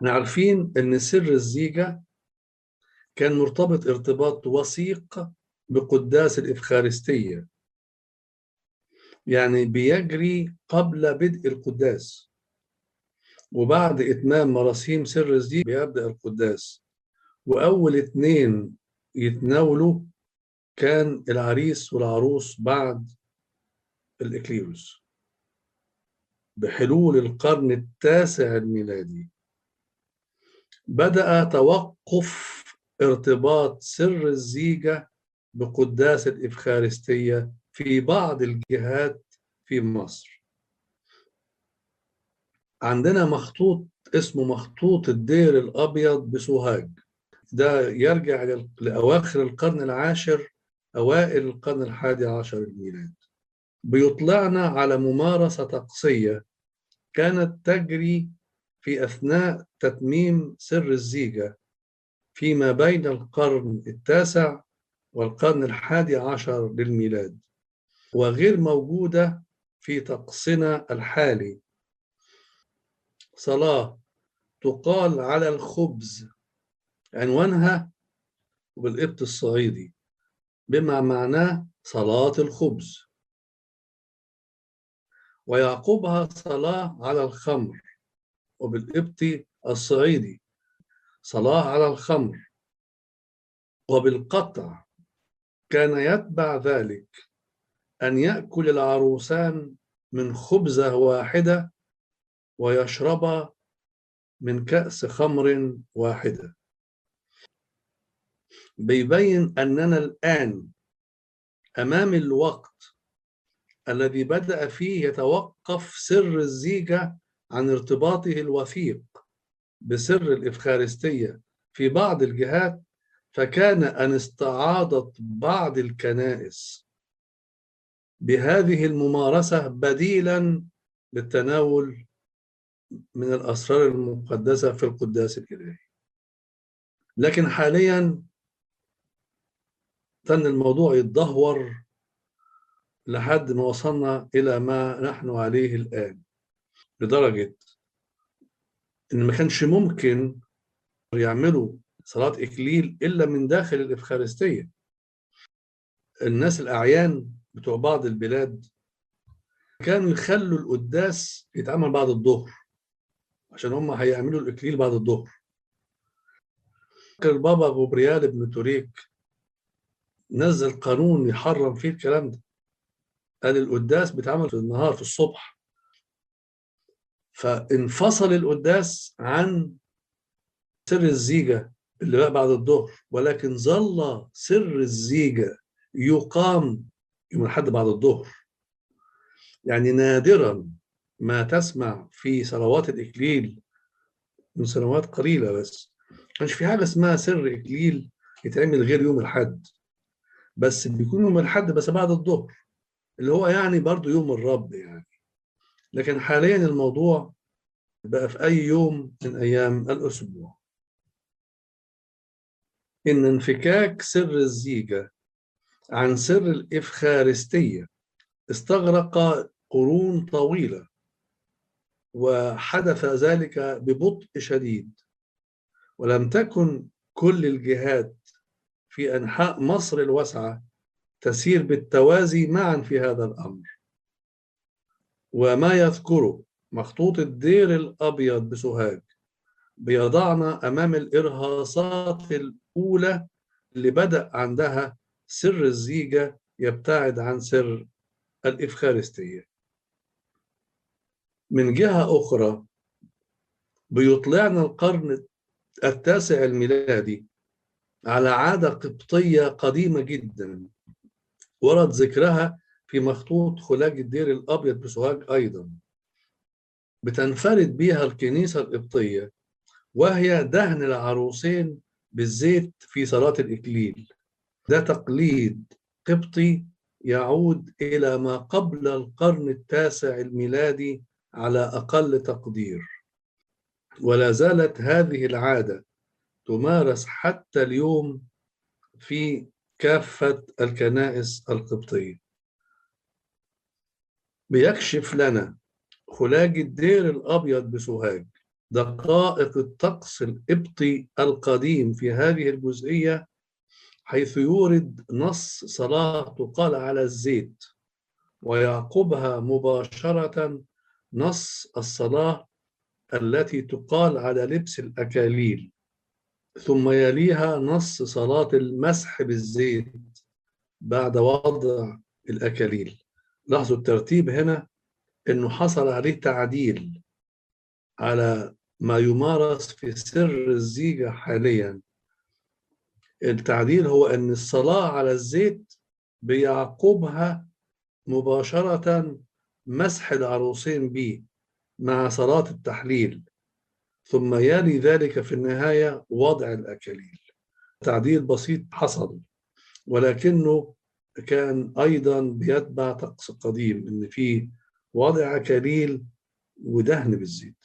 احنا عارفين ان سر الزيجة كان مرتبط ارتباط وثيق بقداس الإفخارستية، يعني بيجري قبل بدء القداس، وبعد إتمام مراسيم سر الزيجة بيبدأ القداس. وأول اتنين يتناولوا كان العريس والعروس بعد الإكليروس بحلول القرن التاسع الميلادي. بدأ توقف ارتباط سر الزيجة بقداس الإفخارستية في بعض الجهات في مصر. عندنا مخطوط اسمه مخطوط الدير الأبيض بسوهاج، ده يرجع لأواخر القرن العاشر أوائل القرن الحادي عشر الميلاد. بيطلعنا على ممارسة طقسية كانت تجري في أثناء تتميم سر الزيجة فيما بين القرن التاسع والقرن الحادي عشر للميلاد، وغير موجودة في طقسنا الحالي. صلاة تقال على الخبز، عنوانها بالقبط الصعيدي بما معناه صلاة الخبز، ويعقبها صلاة على الخمر وبالقبط الصعيدي صلاة على الخمر. وبالقطع كان يتبع ذلك أن يأكل العروسان من خبزة واحدة ويشربا من كأس خمر واحدة. بيبين أننا الآن أمام الوقت الذي بدأ فيه يتوقف سر الزيجة عن ارتباطه الوثيق بسر الإفخارستية في بعض الجهات، فكان أن استعاضت بعض الكنائس بهذه الممارسة بديلا للتناول من الأسرار المقدسة في القداس الإلهي. لكن حاليا تم الموضوع يتدهور لحد ما وصلنا إلى ما نحن عليه الآن، لدرجة إن ما كانش ممكن يعملوا صلاة إكليل إلا من داخل الإفخارستية. الناس الأعيان بتوع بعض البلاد كانوا يخلوا القداس يتعمل بعد الظهر عشان هم هيعملوا الإكليل بعد الظهر. البابا غبريال بن توريك نزل قانون يحرم فيه الكلام ده، قال القداس بيتعمل في النهار في الصبح، فانفصل القداس عن سر الزيجة اللي بقى بعد الظهر، ولكن ظل سر الزيجة يقام يوم الأحد بعد الظهر. يعني نادرا ما تسمع في صلوات الإكليل من سنوات قليلة بس كانش في حاجة اسمها سر إكليل يتعمل غير يوم الأحد، بس بيكون يوم الأحد بس بعد الظهر اللي هو يعني برضو يوم الرب يعني. لكن حاليا الموضوع بقى في أي يوم من أيام الأسبوع. إن انفكاك سر الزيجة عن سر الإفخارستية استغرق قرون طويلة، وحدث ذلك ببطء شديد، ولم تكن كل الجهات في أنحاء مصر الواسعة تسير بالتوازي معا في هذا الأمر. وما يذكره مخطوط الدير الأبيض بسوهاج بيضعنا أمام الإرهاصات الأولى اللي بدأ عندها سر الزيجة يبتعد عن سر الإفخارستية. من جهة أخرى بيطلعنا القرن التاسع الميلادي على عادة قبطية قديمة جدا ورد ذكرها في مخطوط خلاج الدير الأبيض بسوهاج أيضا، بتنفرد بها الكنيسة القبطية، وهي دهن العروسين بالزيت في صلاة الإكليل. ده تقليد قبطي يعود إلى ما قبل القرن التاسع الميلادي على أقل تقدير، ولا زالت هذه العادة تمارس حتى اليوم في كافة الكنائس القبطية. بيكشف لنا خلاج الدير الأبيض بسوهاج دقائق الطقس القبطي القديم في هذه الجزئية، حيث يورد نص صلاة تقال على الزيت، ويعقبها مباشرة نص الصلاة التي تقال على لبس الأكاليل، ثم يليها نص صلاة المسح بالزيت بعد وضع الأكاليل. لاحظوا الترتيب هنا، إنه حصل عليه تعديل على ما يمارس في سر الزيجة حاليا. التعديل هو أن الصلاة على الزيت بيعقبها مباشرة مسح العروسين به مع صلاة التحليل، ثم يلي ذلك في النهاية وضع الأكاليل. تعديل بسيط حصل، ولكنه كان أيضا بيتبع طقس قديم، إن فيه وضع أكاليل ودهن بالزيت.